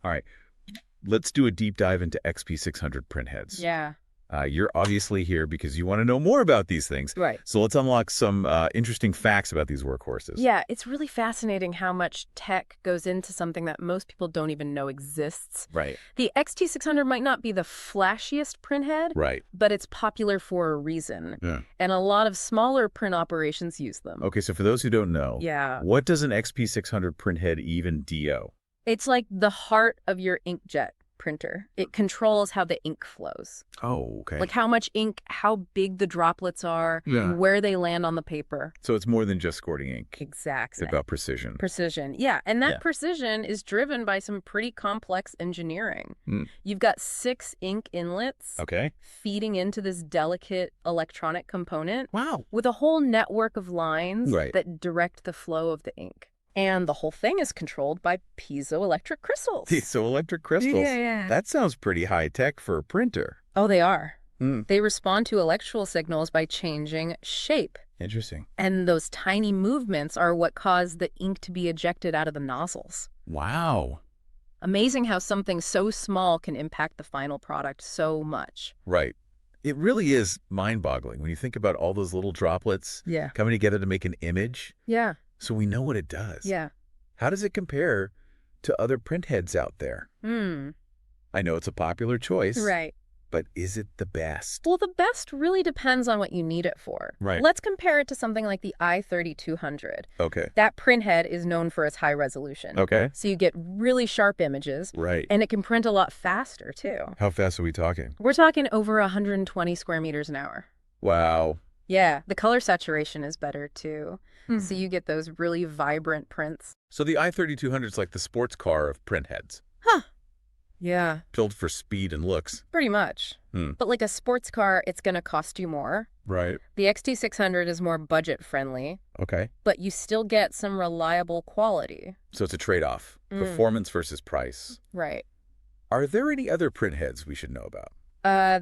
All right. Let's do a deep dive into XP600 printheads. Yeah. You're obviously here because you want to know more about these things. Right. So let's unlock some interesting facts about these workhorses. Yeah, it's really fascinating how much tech goes into something that most people don't even know exists. Right. The XT600 might not be the flashiest printhead, Right. but it's popular for a reason. Yeah. And a lot of smaller print operations use them. Okay, so for those who don't know, Yeah. what does an XP600 printhead even do? It's like the heart of your inkjet printer. It controls how the ink flows. Oh, okay. Like how much ink, how big the droplets are, Yeah. and where they land on the paper. So it's more than just squirting ink. Exactly. It's about precision. Precision. Yeah, and that Yeah. precision is driven by some pretty complex engineering. Mm. You've got 6 ink inlets Okay. feeding into this delicate electronic component Wow. with a whole network of lines Right. that direct the flow of the ink. And the whole thing is controlled by piezoelectric crystals. Piezoelectric crystals. Yeah. That sounds pretty high-tech for a printer. Oh, they are. Hmm. They respond to electrical signals by changing shape. Interesting. And those tiny movements are what cause the ink to be ejected out of the nozzles. Wow. Amazing how something so small can impact the final product so much. Right. It really is mind-boggling when you think about all those little droplets Yeah. coming together to make an image. Yeah. So we know what it does. Yeah. How does it compare to other printheads out there? Hmm. I know it's a popular choice. Right. But is it the best? Well, the best really depends on what you need it for. Right. Let's compare it to something like the i3200. Okay. That printhead is known for its high resolution. Okay. So you get really sharp images. Right. And it can print a lot faster, too. How fast are we talking? We're talking over 120 square meters an hour. Wow. Yeah, the color saturation is better, too. So you get those really vibrant prints. So the i3200 is like the sports car of printheads, Huh. Yeah, built for speed and looks. pretty much. Hmm. But like a sports car, it's going to cost you more. Right. The XT600 is more budget-friendly, Okay. but you still get some reliable quality. So it's a trade-off. Mm. Performance versus price. Right. Are there any other printheads we should know about?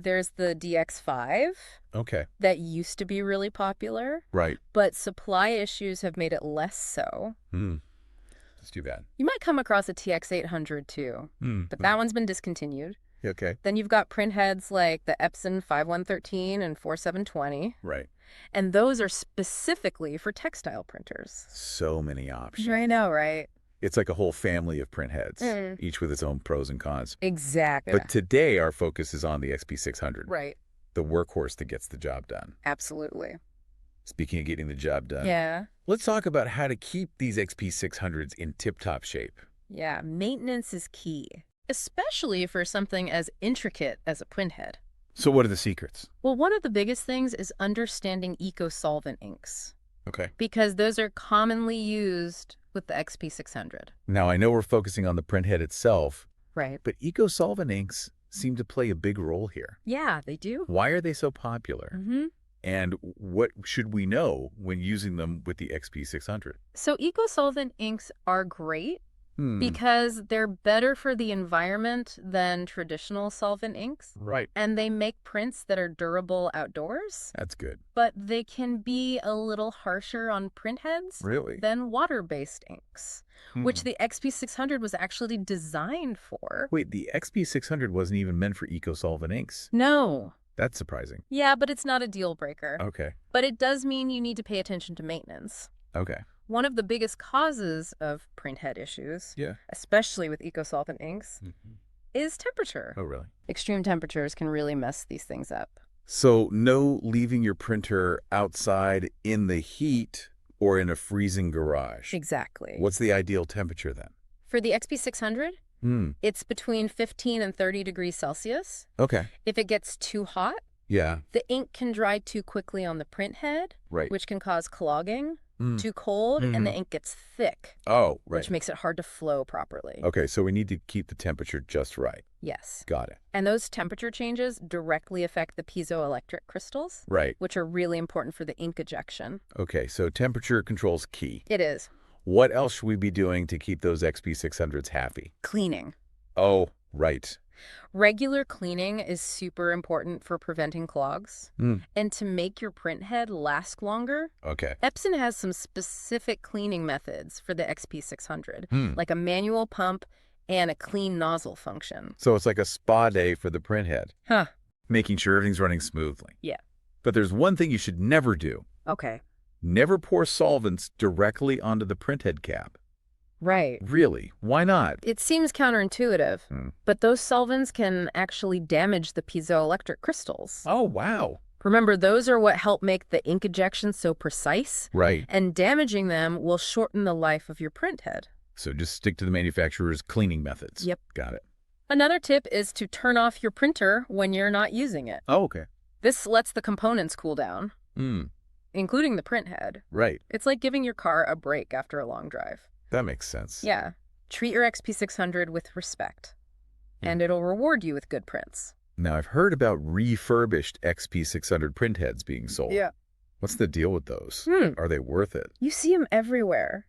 There's the DX5 Okay. that used to be really popular, Right. but supply issues have made it less so. That's too bad. You might come across a TX800 too, but that one's been discontinued. Okay. Then you've got printheads like the Epson 5113 and 4720, Right. and those are specifically for textile printers. So many options. I know, right? It's like a whole family of printheads, Mm. each with its own pros and cons. Exactly. But today our focus is on the XP600, Right. the workhorse that gets the job done. Absolutely. Speaking of getting the job done, Yeah. let's talk about how to keep these XP600s in tip-top shape. Yeah. Maintenance is key, especially for something as intricate as a printhead. So what are the secrets? Well, one of the biggest things is understanding eco-solvent inks, Okay. because those are commonly used with the XP600. Now, I know we're focusing on the printhead itself, Right. but eco-solvent inks seem to play a big role here. Yeah, they do. Why are they so popular? Mm-hmm. And what should we know when using them with the XP600? So eco-solvent inks are great Hmm. because they're better for the environment than traditional solvent inks. Right. And they make prints that are durable outdoors, That's good. but they can be a little harsher on printheads Really? than water-based inks, which the XP600 was actually designed for. Wait, the XP600 wasn't even meant for eco-solvent inks. No. That's surprising. Yeah, but it's not a deal breaker. Okay. But it does mean you need to pay attention to maintenance. Okay. One of the biggest causes of printhead issues, Yeah. especially with eco-solvent inks, is temperature. Oh, really? Extreme temperatures can really mess these things up. So no leaving your printer outside in the heat or in a freezing garage. Exactly. What's the ideal temperature then? For the XP600, it's between 15 and 30 degrees Celsius. Okay. If it gets too hot, Yeah. the ink can dry too quickly on the printhead, Right. which can cause clogging. Too cold, and the ink gets thick, Oh, right. which makes it hard to flow properly. Okay, so we need to keep the temperature just right. Yes. Got it. And those temperature changes directly affect the piezoelectric crystals, Right. which are really important for the ink ejection. Okay, so temperature control's key. It is. What else should we be doing to keep those XP600s happy? Cleaning. Oh, right. Regular cleaning is super important for preventing clogs. And to make your printhead last longer, Okay. Epson has some specific cleaning methods for the XP600, Hmm. like a manual pump and a clean nozzle function. So it's like a spa day for the printhead, Huh. making sure everything's running smoothly. Yeah. But there's one thing you should never do. Okay. Never pour solvents directly onto the printhead cap. Right. Really? Why not? It seems counterintuitive, but those solvents can actually damage the piezoelectric crystals. Oh, wow. Remember, those are what help make the ink ejection so precise, Right. and damaging them will shorten the life of your printhead. So just stick to the manufacturer's cleaning methods. Yep. Got it. Another tip is to turn off your printer when you're not using it. Oh, okay. This lets the components cool down, Mm, including the printhead. right. It's like giving your car a break after a long drive. That makes sense. Yeah. Treat your XP600 with respect, and it'll reward you with good prints. Now, I've heard about refurbished XP600 printheads being sold. Yeah. What's the deal with those? Are they worth it? You see them everywhere.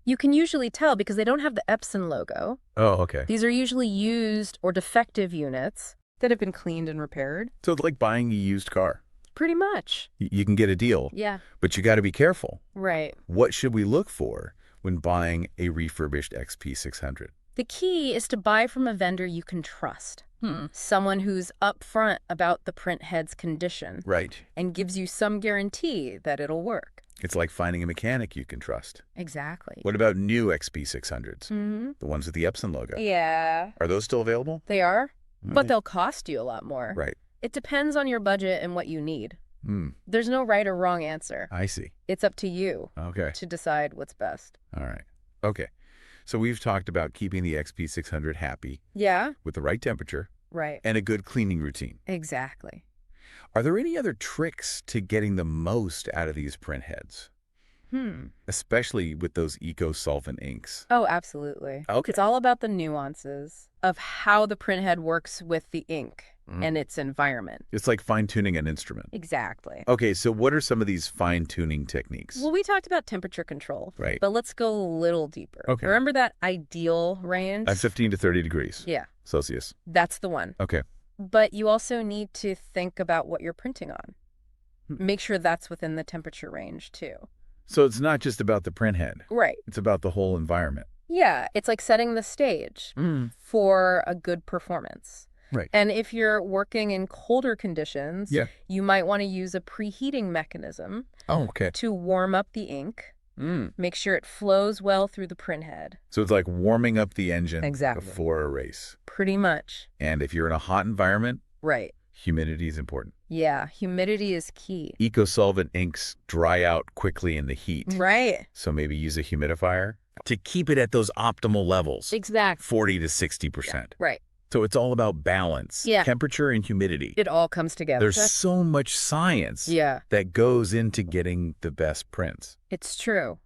You can usually tell because they don't have the Epson logo. Oh, okay. These are usually used or defective units that have been cleaned and repaired. So it's like buying a used car. Pretty much. You can get a deal, Yeah. but you got to be careful. Right. What should we look for when buying a refurbished XP600? The key is to buy from a vendor you can trust. Someone who's upfront about the printhead's condition. Right. And gives you some guarantee that it'll work. It's like finding a mechanic you can trust. Exactly. What about new XP600s? The ones with the Epson logo. Yeah. Are those still available? They are, but Right. they'll cost you a lot more. Right. It depends on your budget and what you need. There's no right or wrong answer. I see. It's up to you Okay. to decide what's best. All right. Okay. So we've talked about keeping the XP600 happy Yeah. with the right temperature Right. and a good cleaning routine. Exactly. Are there any other tricks to getting the most out of these printheads? Especially with those eco-solvent inks. Oh, absolutely. Okay. It's all about the nuances of how the printhead works with the ink and its environment. It's like fine-tuning an instrument. Exactly. Okay, so what are some of these fine-tuning techniques? Well, we talked about temperature control. Right. But let's go a little deeper. Okay. Remember that ideal range? 15 to 30 degrees Yeah. Celsius. That's the one. Okay. But you also need to think about what you're printing on. Make sure that's within the temperature range, too. So it's not just about the printhead. Right. It's about the whole environment. Yeah. It's like setting the stage for a good performance. Right. And if you're working in colder conditions, Yeah. you might want to use a preheating mechanism Oh, okay. to warm up the ink. Make sure it flows well through the printhead. So it's like warming up the engine Exactly. before a race. Pretty much. And if you're in a hot environment, Right. humidity is important. Yeah. Humidity is key. Eco-solvent inks dry out quickly in the heat. Right. So maybe use a humidifier to keep it at those optimal levels. Exactly. 40 to 60%. Right. So it's all about balance. Yeah. Temperature and humidity. It all comes together. There's so much science Yeah. that goes into getting the best prints. It's true.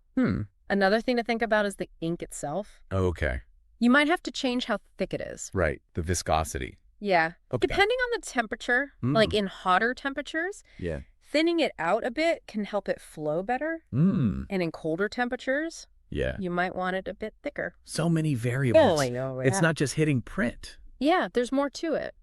Another thing to think about is the ink itself. Okay. You might have to change how thick it is. Right. The viscosity. Yeah. Okay. Depending on the temperature, like in hotter temperatures, Yeah. thinning it out a bit can help it flow better. And in colder temperatures, Yeah. you might want it a bit thicker. So many variables. I know. It's not just hitting print. Yeah, there's more to it.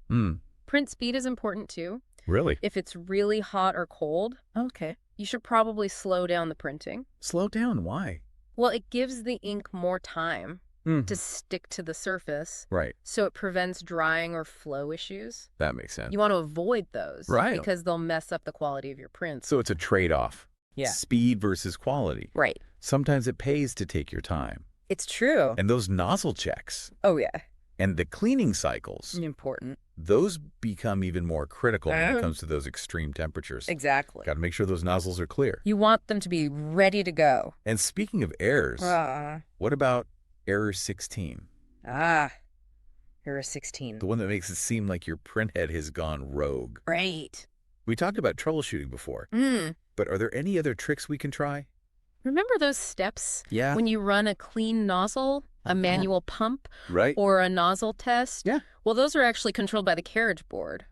Print speed is important too. Really? If it's really hot or cold, Okay. you should probably slow down the printing. Slow down. Why? Well, it gives the ink more time to stick to the surface, Right. so it prevents drying or flow issues. That makes sense. You want to avoid those, Right. because they'll mess up the quality of your prints. So it's a trade-off. Yeah. Speed versus quality. Right. Sometimes it pays to take your time. It's true. And those nozzle checks Oh, yeah. and the cleaning cycles, Important. those become even more critical when it comes to those extreme temperatures. Exactly. Got to make sure those nozzles are clear. You want them to be ready to go. And speaking of errors, what about error 16? Error 16. The one that makes it seem like your printhead has gone rogue. Right. We talked about troubleshooting before, but are there any other tricks we can try? Remember those steps? Yeah. When you run a clean nozzle, a manual pump, Right? or a nozzle test? Yeah. Well, those are actually controlled by the carriage board,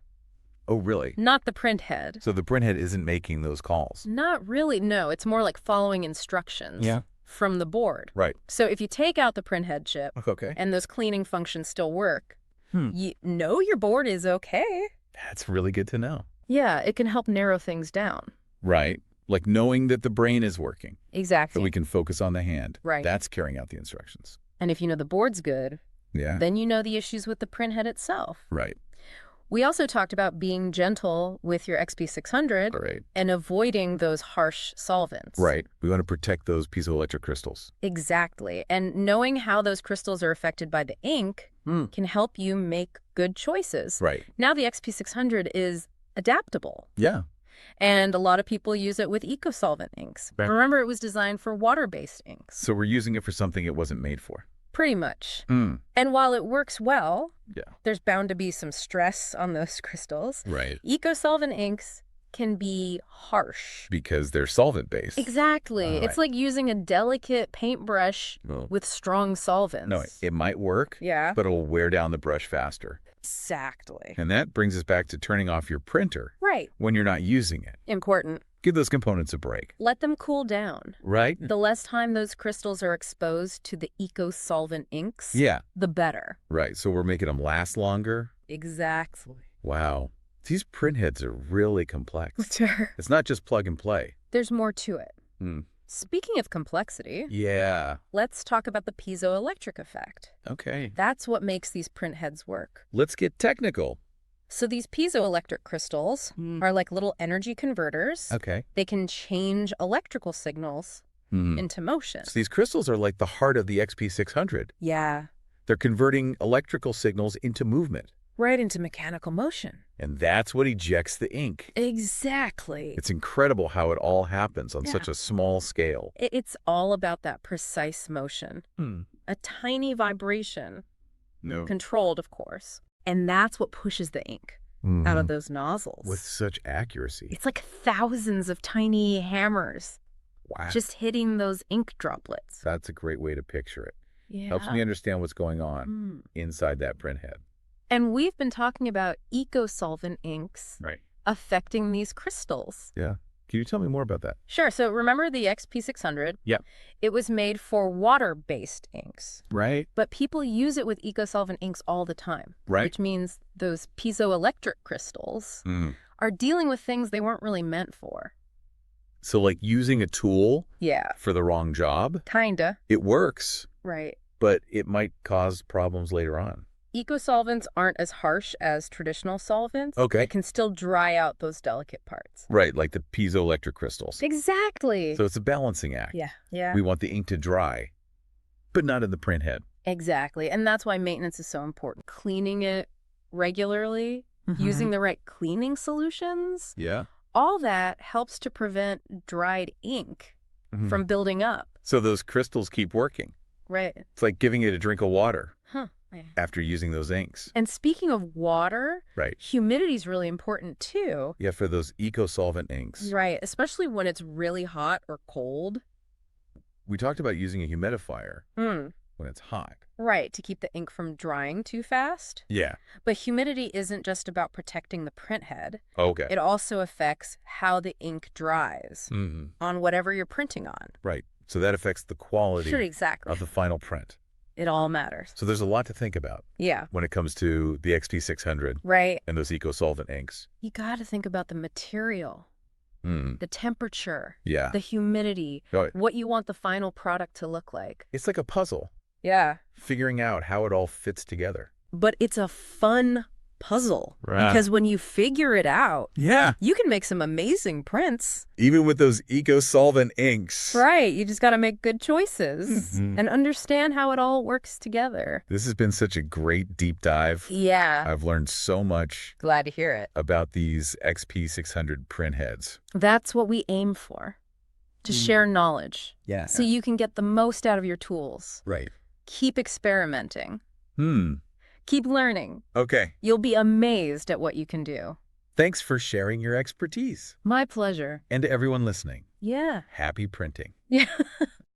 Oh, really? not the printhead. So the printhead isn't making those calls? Not really, no. It's more like following instructions from the board. Right. So if you take out the printhead chip Okay. and those cleaning functions still work, you know your board is okay. That's really good to know. Yeah, it can help narrow things down. Right. Like knowing that the brain is working so Exactly. we can focus on the hand. Right. That's carrying out the instructions. And if you know the board's good, Yeah. then you know the issues with the printhead itself. Right. We also talked about being gentle with your XP600 Right. and avoiding those harsh solvents. Right. We want to protect those piezoelectric crystals. Exactly. And knowing how those crystals are affected by the ink can help you make good choices. Right. Now the XP600 is adaptable. Yeah. And a lot of people use it with eco-solvent inks. Right. Remember, it was designed for water-based inks. So we're using it for something it wasn't made for. Pretty much. Mm. And while it works well, Yeah. there's bound to be some stress on those crystals. Right. Eco-solvent inks can be harsh. Because they're solvent-based. Exactly. All It's right. like using a delicate paintbrush Well, with strong solvents. no, it might work, Yeah. but it'll wear down the brush faster. Exactly. And that brings us back to turning off your printer Right. when you're not using it. Important. Give those components a break. Let them cool down. Right? The less time those crystals are exposed to the eco-solvent inks, Yeah. the better. Right. So we're making them last longer. Exactly. Wow. These printheads are really complex. Sure. It's not just plug and play. There's more to it. Hmm. Speaking of complexity, Yeah. let's talk about the piezoelectric effect. Okay. That's what makes these printheads work. Let's get technical. So these piezoelectric crystals are like little energy converters. Okay. They can change electrical signals into motion. So these crystals are like the heart of the XP600. Yeah. They're converting electrical signals into movement. Right into mechanical motion. And that's what ejects the ink. Exactly. It's incredible how it all happens on Yeah. such a small scale. It's all about that precise motion. A tiny vibration, No. controlled, of course. And that's what pushes the ink out of those nozzles. With such accuracy. It's like thousands of tiny hammers Wow. just hitting those ink droplets. That's a great way to picture it. Yeah. Helps me understand what's going on inside that printhead. And we've been talking about eco-solvent inks Right. affecting these crystals. Yeah. Can you tell me more about that? Sure. So remember the XP600? Yeah. It was made for water-based inks. Right. But people use it with eco-solvent inks all the time. Right. Which means those piezoelectric crystals are dealing with things they weren't really meant for. So like using a tool Yeah. for the wrong job, Kinda. it works, Right. but it might cause problems later on. Eco-solvents aren't as harsh as traditional solvents. Okay. It can still dry out those delicate parts. Right, like the piezoelectric crystals. Exactly. So it's a balancing act. Yeah. Yeah. We want the ink to dry, but not in the printhead. Exactly. And that's why maintenance is so important. Cleaning it regularly, using the right cleaning solutions, Yeah. all that helps to prevent dried ink from building up. So those crystals keep working. Right. It's like giving it a drink of water Huh. after using those inks. And speaking of water, Right. humidity is really important too. Yeah, for those eco-solvent inks. Right. Especially when it's really hot or cold. We talked about using a humidifier Mm. when it's hot. Right. To keep the ink from drying too fast. Yeah. But humidity isn't just about protecting the printhead. Okay. It also affects how the ink dries on whatever you're printing on. Right. So that affects the quality Sure, exactly. of the final print. It all matters. So there's a lot to think about Yeah. when it comes to the XP600 Right. and those eco-solvent inks. You got to think about the material, the temperature, Yeah. the humidity, Oh, what you want the final product to look like. it's like a puzzle, Yeah. figuring out how it all fits together. But it's a fun puzzle. Right. Because when you figure it out, Yeah. you can make some amazing prints. Even with those eco-solvent inks. Right. You just got to make good choices and understand how it all works together. This has been such a great deep dive. Yeah. I've learned so much Glad to hear it. about these XP600 printheads. That's what we aim for, to share knowledge. Yeah. So you can get the most out of your tools. Right. Keep experimenting. Keep learning. Okay. You'll be amazed at what you can do. Thanks for sharing your expertise. My pleasure. And to everyone listening, Yeah. happy printing. Yeah.